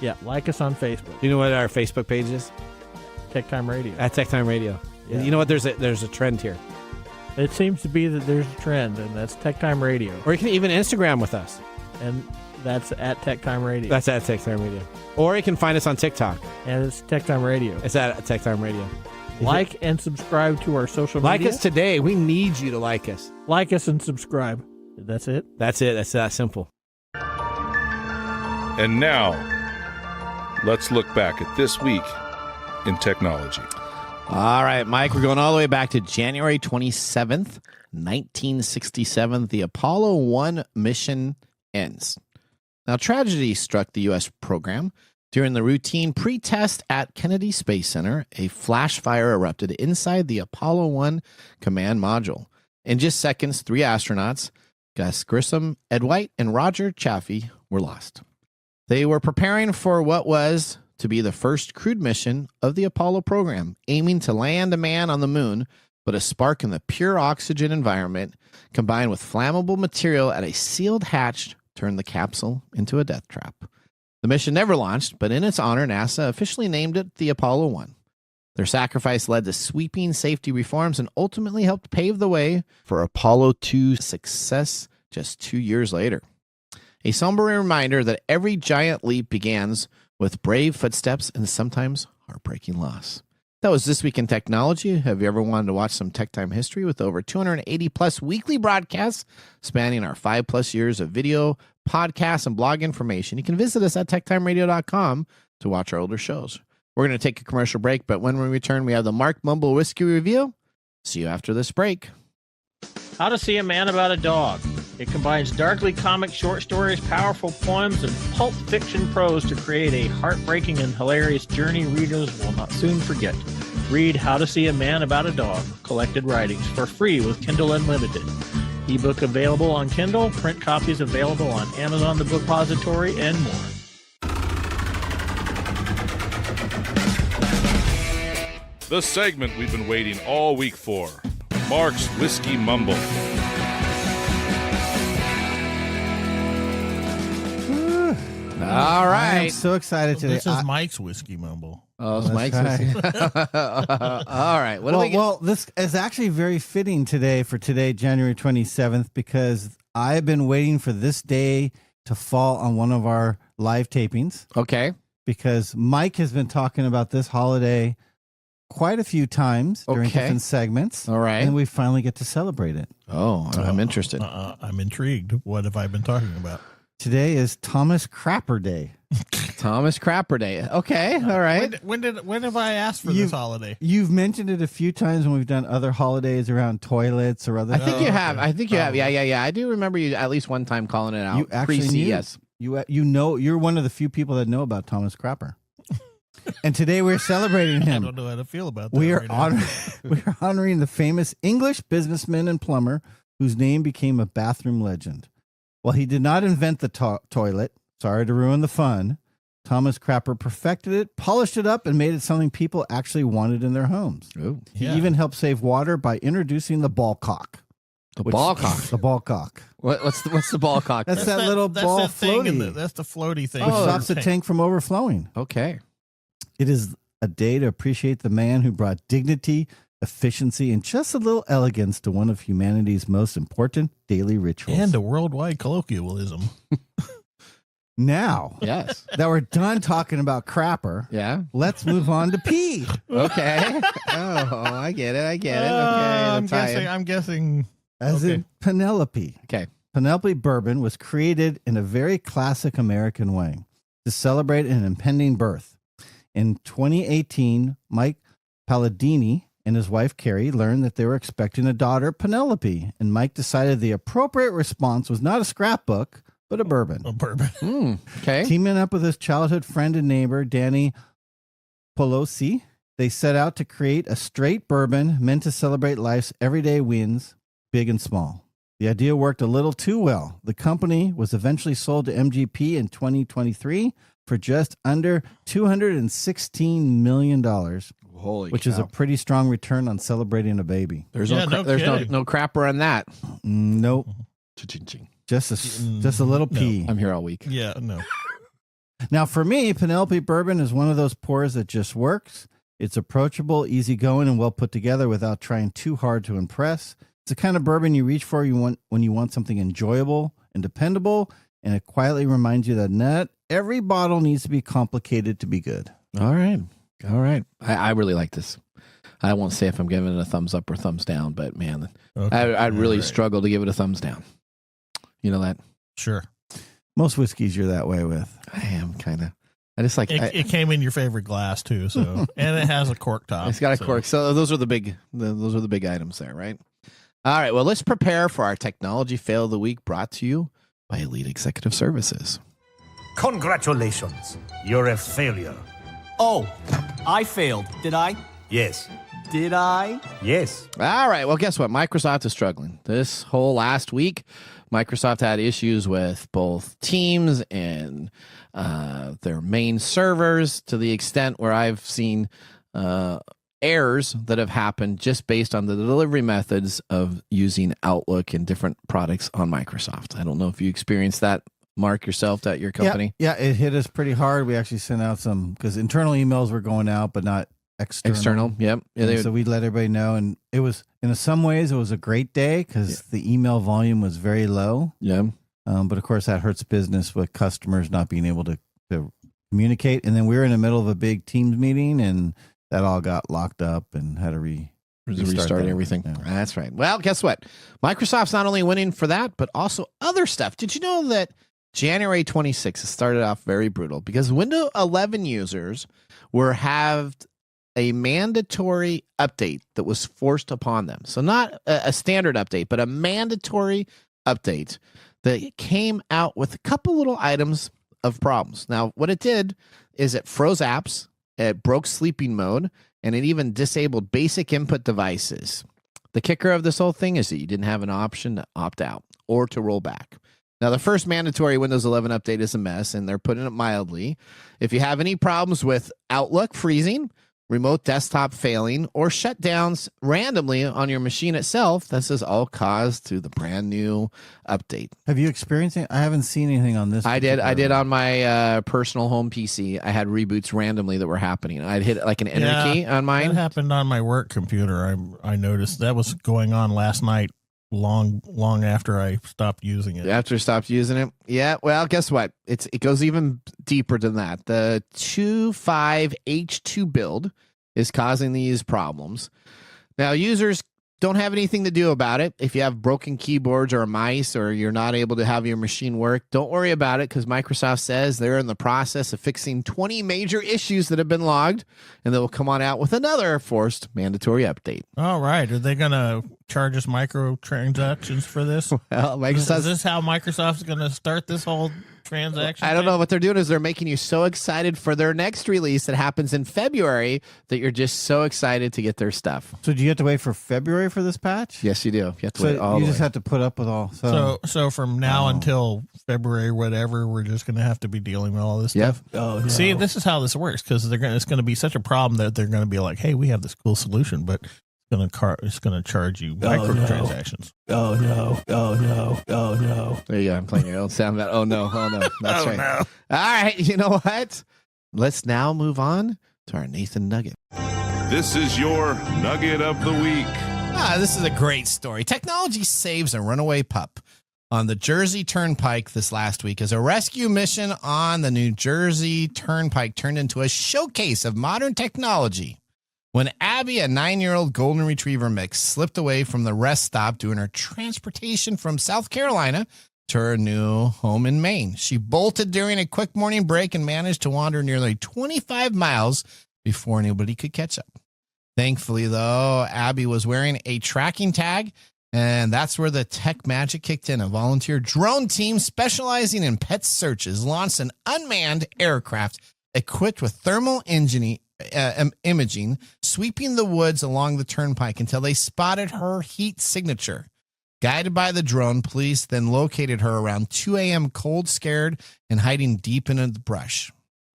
Yeah, like us on Facebook. Do you know what our Facebook page is? TechTime Radio. At TechTime Radio. Yeah. You know what? There's a trend here. It seems to be that there's a trend, and that's TechTime Radio. Or you can even Instagram with us. And that's at TechTime Radio. That's at TechTime Radio. Or you can find us on TikTok. And it's TechTime Radio. It's at TechTime Radio. Like and subscribe to our social media. Like us today. We need you to like us. Like us and subscribe. That's it? That's it. That's that simple. And now, let's look back at this week in technology. All right, Mike, we're going all the way back to January 27th, 1967. The Apollo 1 mission ends. Now, tragedy struck the U.S. program During the routine pre-test at Kennedy Space Center, a flash fire erupted inside the Apollo 1 command module. In just seconds, 3 astronauts, Gus Grissom, Ed White, and Roger Chaffee, were lost. They were preparing for what was to be the first crewed mission of the Apollo program, aiming to land a man on the moon, but a spark in the pure oxygen environment, combined with flammable material at a sealed hatch, turned the capsule into a death trap. The mission never launched, but in its honor, NASA officially named it the Apollo 1. Their sacrifice led to sweeping safety reforms and ultimately helped pave the way for Apollo 2's success just 2 years later. A sobering reminder that every giant leap begins with brave footsteps and sometimes heartbreaking loss. That was This Week in Technology. Have you ever wanted to watch some Tech Time history with over 280 plus weekly broadcasts spanning our 5+ years of video, podcasts, and blog information? You can visit us at techtimeradio.com to watch our older shows. We're going to take a commercial break, but when we return, we have the Mark Mumble Whiskey Review. See you after this break. How to See a Man About a Dog. It combines darkly comic short stories, powerful poems, and pulp fiction prose to create a heartbreaking and hilarious journey readers will not soon forget. Read How to See a Man About a Dog, collected writings, for free with Kindle Unlimited. Ebook available on Kindle, print copies available on Amazon The Book Repository, and more. The segment we've been waiting all week for. Mark's Whiskey Mumble. All right. I'm so excited today. This is Mike's Whiskey Mumble. Oh, it's Mike's right. Whiskey. All right. What do we get? Well, this is actually very fitting today, January 27th, because I've been waiting for this day to fall on one of our live tapings. Okay. Because Mike has been talking about this holiday quite a few times during different segments. All right. And we finally get to celebrate it. Oh, I'm interested. I'm intrigued. What have I been talking about? Today is Thomas Crapper Day. Thomas Crapper Day. Okay. All right. When have I asked for this holiday? You've mentioned it a few times when we've done other holidays around toilets or other I think you have. Okay. I think you have. Yeah. I do remember you at least one time calling it out. You actually knew. Yes. You know, you're one of the few people that know about Thomas Crapper. And today we're celebrating him. I don't know how to feel about that. We are right we're honoring the famous English businessman and plumber whose name became a bathroom legend. While he did not invent the toilet, sorry to ruin the fun, Thomas Crapper perfected it, polished it up, and made it something people actually wanted in their homes. Ooh. He even helped save water by introducing the ball cock. The ball cock. The ball cock. What's the ball cock? That's that little ball that thing floaty. that's the floaty thing. Which stops the tank from overflowing. Okay. It is a day to appreciate the man who brought dignity, efficiency, and just a little elegance to one of humanity's most important daily rituals. And a worldwide colloquialism. Now, Yes. that we're done talking about Crapper, Yeah. let's move on to pee. Okay. Oh, I get it. Okay. I'm guessing. As in Penelope. Okay. Penelope bourbon was created in a very classic American way to celebrate an impending birth. In 2018, Mike Palladini and his wife Carrie learned that they were expecting a daughter, Penelope, and Mike decided the appropriate response was not a scrapbook, but a bourbon. A bourbon. Okay. Teaming up with his childhood friend and neighbor, Danny Pelosi, they set out to create a straight bourbon meant to celebrate life's everyday wins, big and small. The idea worked a little too well. The company was eventually sold to MGP in 2023 for just under $216 million, Holy which cow. is a pretty strong return on celebrating a baby. There's Yeah, no no kidding. no crapper on that. Nope. Cha-ching-ching. Just a little No. pee. I'm here all week. Yeah, no. Now, for me, Penelope bourbon is one of those pours that just works. It's approachable, easygoing, and well put together without trying too hard to impress. It's the kind of bourbon you reach for when you want something enjoyable and dependable, and it quietly reminds you that not every bottle needs to be complicated to be good. All right. I really like this. I won't say if I'm giving it a thumbs up or thumbs down, but man, Okay. I'd really All right. struggle to give it a thumbs down. You know that? Sure. Most whiskeys you're that way with. I am kind of. I just like It came in your favorite glass too, so and it has a cork top. it's got a so- cork. So those are the big items there, right? All right. Well, let's prepare for our technology fail of the week, brought to you by Elite Executive Services. Congratulations. You're a failure. Oh, I failed, did I? Yes. Did I? Yes. All right. Well, guess what? Microsoft is struggling. This whole last week, Microsoft had issues with both Teams and their main servers, to the extent where I've seen errors that have happened just based on the delivery methods of using Outlook and different products on Microsoft. I don't know if you experienced that, Mark, yourself at your company. Yeah, it hit us pretty hard. We actually sent out some, because internal emails were going out, but not external. Yep. Yeah, so we let everybody know, and it was, in some ways, it was a great day because the email volume was very low. Yeah. But of course, that hurts business with customers not being able to communicate. And then we were in the middle of a big Teams meeting, and that all got locked up and had to restart everything. Yeah. That's right. Well, guess what? Microsoft's not only winning for that, but also other stuff. Did you know that January 26th started off very brutal because Windows 11 users have a mandatory update that was forced upon them. So not a standard update, but a mandatory update that came out with a couple little items of problems. Now, what it did is it froze apps, it broke sleeping mode, and it even disabled basic input devices. The kicker of this whole thing is that you didn't have an option to opt out or to roll back. Now, the first mandatory Windows 11 update is a mess, and they're putting it mildly. If you have any problems with Outlook freezing, remote desktop failing, or shutdowns randomly on your machine itself, this is all caused through the brand new update. Have you experienced it? I haven't seen anything on this. I did on my personal home PC. I had reboots randomly that were happening. I'd hit like an enter key on mine. That happened on my work computer. I noticed that was going on last night. Long after I stopped using it. After I stopped using it? Yeah, well, guess what? It goes even deeper than that. The 2.5H2 build is causing these problems. Now, users don't have anything to do about it. If you have broken keyboards or mice or you're not able to have your machine work, don't worry about it because Microsoft says they're in the process of fixing 20 major issues that have been logged, and they will come on out with another forced mandatory update. All right. Are they going to charge us microtransactions for this? Well, Microsoft, is this how Microsoft's going to start this whole transaction? I don't know. What they're doing is they're making you so excited for their next release that happens in February that you're just so excited to get their stuff. So do you have to wait for February for this patch? Yes, you do. You have to wait all you the just way. have to put up with all. So from now until February, whatever, we're just going to have to be dealing with all this stuff. Oh, no. See, this is how this works because it's going to be such a problem that they're going to be like, hey, we have this cool solution, but it's going to charge you microtransactions. Oh no. Oh no. Oh no. There you go. I'm playing your own sound. Oh no. Oh no. That's right. No. All right. You know what? Let's now move on to our Nathan Nugget. This is your Nugget of the Week. This is a great story. Technology saves a runaway pup on the Jersey Turnpike this last week as a rescue mission on the New Jersey Turnpike turned into a showcase of modern technology. When Abby, a 9-year-old golden retriever mix, slipped away from the rest stop doing her transportation from South Carolina to her new home in Maine. She bolted during a quick morning break and managed to wander nearly 25 miles before anybody could catch up. Thankfully, though, Abby was wearing a tracking tag, and that's where the tech magic kicked in. A volunteer drone team specializing in pet searches launched an unmanned aircraft equipped with thermal imaging, sweeping the woods along the turnpike until they spotted her heat signature. Guided by the drone, police then located her around 2 a.m. cold, scared, and hiding deep into the brush.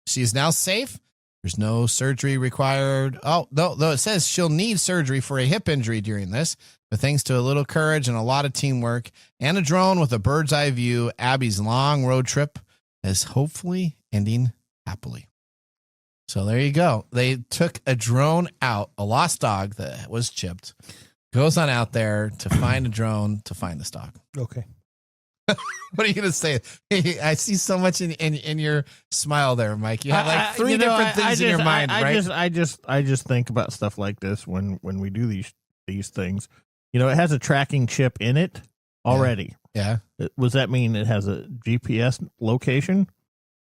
She is now safe. There's no surgery required. Oh, though it says she'll need surgery for a hip injury during this, but thanks to a little courage and a lot of teamwork and a drone with a bird's eye view, Abby's long road trip is hopefully ending happily. So there you go. They took a drone out, a lost dog that was chipped, goes on out there to find a drone to find this dog. Okay. What are you going to say? I see so much in your smile there, Mike. You have like three different things in your mind, right? I just think about stuff like this when we do these things. You know, it has a tracking chip in it already. Yeah. Does that mean it has a GPS location?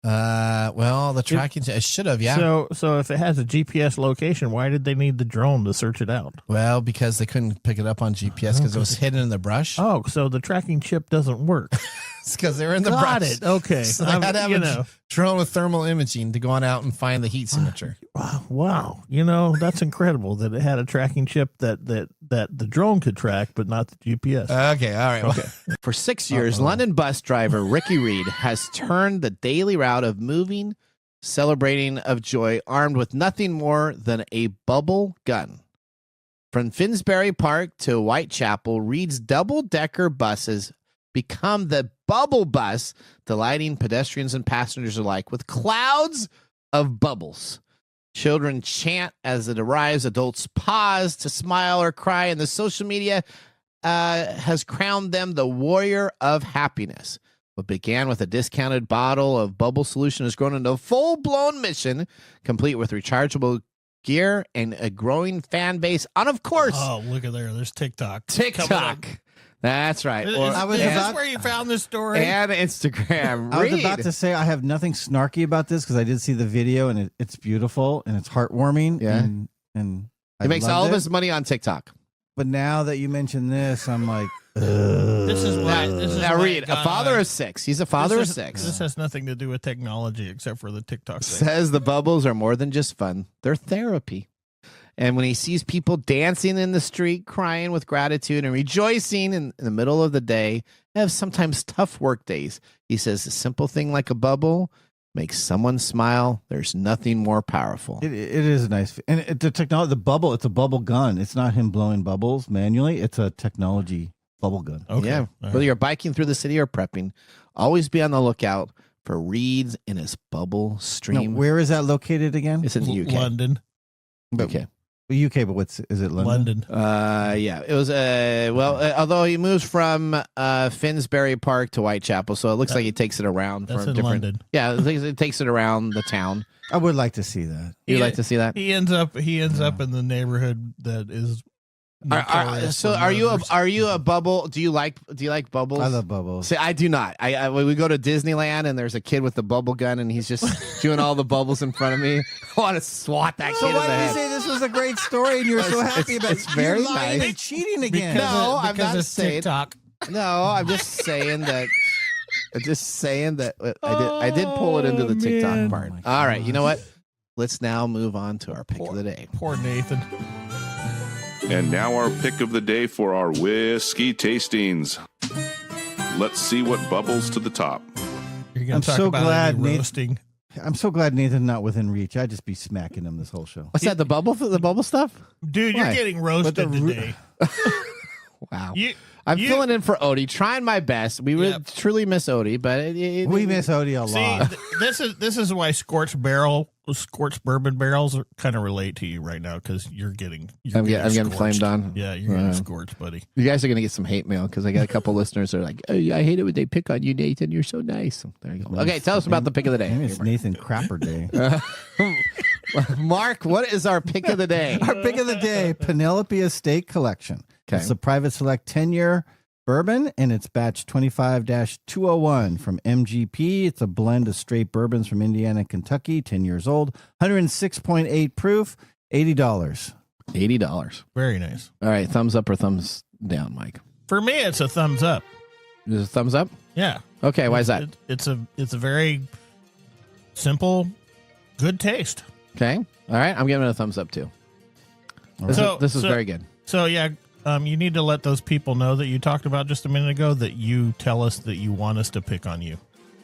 Well, the tracking it should have, yeah. So if it has a GPS location, why did they need the drone to search it out? Well, because they couldn't pick it up on GPS because it was hidden in the brush. Oh, so the tracking chip doesn't work. It's because they're in the Got breast. it. Okay. So they had to have a drone with thermal imaging to go on out and find the heat signature. Wow. That's incredible that it had a tracking chip that the drone could track, but not the GPS. Okay. All right. Okay. For 6 years, London bus driver Ricky Reed has turned the daily route of moving, celebrating of joy, armed with nothing more than a bubble gun. From Finsbury Park to Whitechapel, Reed's double-decker buses become the bubble bus, delighting pedestrians and passengers alike with clouds of bubbles. Children chant as it arrives. Adults pause to smile or cry, and the social media has crowned them the warrior of happiness. What began with a discounted bottle of bubble solution has grown into a full-blown mission, complete with rechargeable gear and a growing fan base. And of course, look at there. There's TikTok. That's right. Is this where you found this story? And Instagram. I was about to say I have nothing snarky about this because I did see the video and it's beautiful and it's heartwarming. Yeah. And he makes all of his money on TikTok. But now that you mention this, I'm like, This is why. Now read, a father of 6. He's a father of 6. This has nothing to do with technology except for the TikTok thing. Says the bubbles are more than just fun. They're therapy. And when he sees people dancing in the street, crying with gratitude and rejoicing in the middle of the day, have sometimes tough work days, he says a simple thing like a bubble makes someone smile. There's nothing more powerful. It is nice. And the technology, the bubble, it's a bubble gun. It's not him blowing bubbles manually. It's a technology bubble gun. Okay. Yeah. All right. Whether you're biking through the city or prepping, always be on the lookout for Reeds in his bubble stream. No, where is that located again? It's in the UK. London. UK. UK, but is it London? Yeah, it was although he moves from Finsbury Park to Whitechapel, so it looks like he takes it around That's from in different. London. Yeah, it takes it around the town. I would like to see that. You'd like to see that? He ends up in the neighborhood that is. So are you a bubble? Do you like bubbles? I love bubbles. See, I do not. I when we go to Disneyland and there's a kid with the bubble gun and he's just doing all the bubbles in front of me. I want to swat that kid in the why did head. you say this was a great story and you were so happy about it? It's very You're lying nice. and cheating again. No, I'm because not it's saying. TikTok. No, I'm just saying that. I did pull it into the TikTok man. part. Oh my All right, gosh. you know what? Let's now move on to our pick of the day. Poor Nathan. And now our pick of the day for our whiskey tastings. Let's see what bubbles to the top. You're gonna I'm talk so about glad any Nathan- roasting. I'm so glad Nathan's not within reach. I'd just be smacking him this whole show. What's that? The bubble stuff? Dude, Why? you're getting roasted But the- today. Wow. You- I'm you- filling in for Odie, trying my best. We would truly miss Odie, but We miss Odie a See, lot. this is why scorched bourbon barrels kind of relate to you right now because I'm getting getting scorched. flamed on. Yeah, you're getting scorched, buddy. You guys are gonna get some hate mail because I got a couple listeners that are like, "Oh, I hate it when they pick on you, Nathan. You're so nice." There you go. Okay, tell us about the pick of the day. Maybe it's Nathan Crapper Day. Mark, what is our pick of the day? Our pick of the day, Penelope Estate Collection. Okay. It's a private select 10-year bourbon, and it's batch 25-201 from MGP. It's a blend of straight bourbons from Indiana and Kentucky, 10 years old, 106.8 proof, $80. $80. Very nice. All right, thumbs up or thumbs down, Mike? For me, it's a thumbs up. Is it thumbs up? Yeah. Okay, why is that? It's a very simple, good taste. Okay. All right, I'm giving it a thumbs up too. This is very good. So yeah, you need to let those people know that you talked about just a minute ago that you tell us that you want us to pick on you.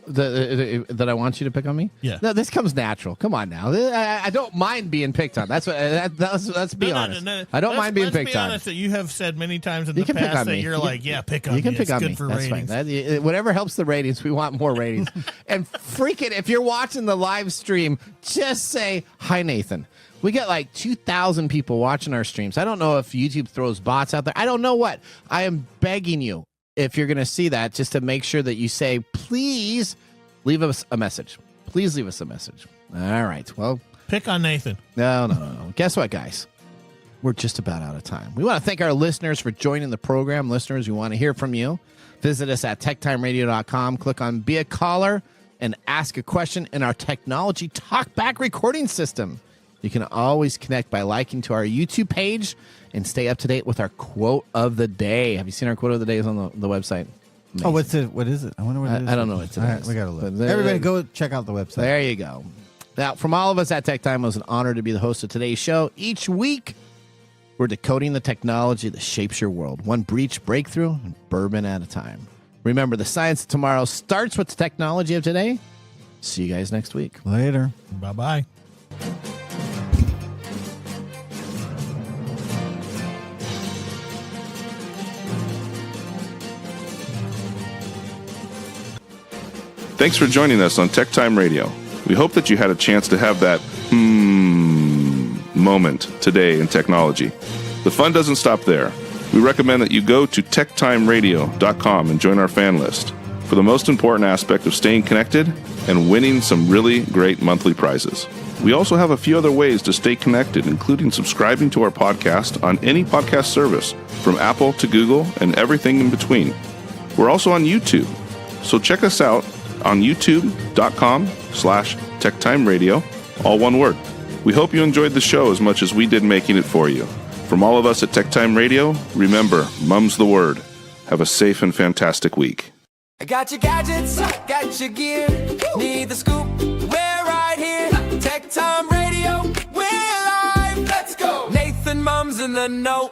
That I want you to pick on me? Yeah. No, this comes natural. Come on now. I don't mind being picked on. Let's be honest. No. I don't mind being picked be on. honest that you have said many times in You the can pick past on that me. you're like, yeah, pick on me. You can pick It's on good me. for That's ratings. fine. Whatever helps the ratings, we want more ratings. And freaking, if you're watching the live stream, just say, hi, Nathan. We get like 2,000 people watching our streams. I don't know if YouTube throws bots out there. I don't know what. I am begging you, if you're going to see that, just to make sure that you say, please leave us a message. Please leave us a message. All right. Well, pick on Nathan. No. Guess what, guys? We're just about out of time. We want to thank our listeners for joining the program. Listeners, we want to hear from you. Visit us at techtimeradio.com. Click on Be a Caller and ask a question in our technology talkback recording system. You can always connect by liking to our YouTube page and stay up to date with our quote of the day. Have you seen our quote of the day? Is on the website. Oh, what's it? What is it? I wonder what it is. I don't know what it All right, is. we got to look. But there- Everybody go check out the website. There you go. Now, from all of us at Tech Time, it was an honor to be the host of today's show. Each week, we're decoding the technology that shapes your world, one breach breakthrough and bourbon at a time. Remember, the science of tomorrow starts with the technology of today. See you guys next week. Later. Bye-bye. Thanks for joining us on TechTime Radio. We hope that you had a chance to have that moment today in technology. The fun doesn't stop there. We recommend that you go to techtimeradio.com and join our fan list for the most important aspect of staying connected and winning some really great monthly prizes. We also have a few other ways to stay connected, including subscribing to our podcast on any podcast service, from Apple to Google and everything in between. We're also on YouTube, so check us out on youtube.com/techtimeradio, all one word. We hope you enjoyed the show as much as we did making it for you. From all of us at TechTime Radio, remember, Mumm's the word. Have a safe and fantastic week. I got your gadgets, got your gear. Need the scoop? We're right here. Tech Time Radio, we're live. Let's go. Nathan Mumm's in the know.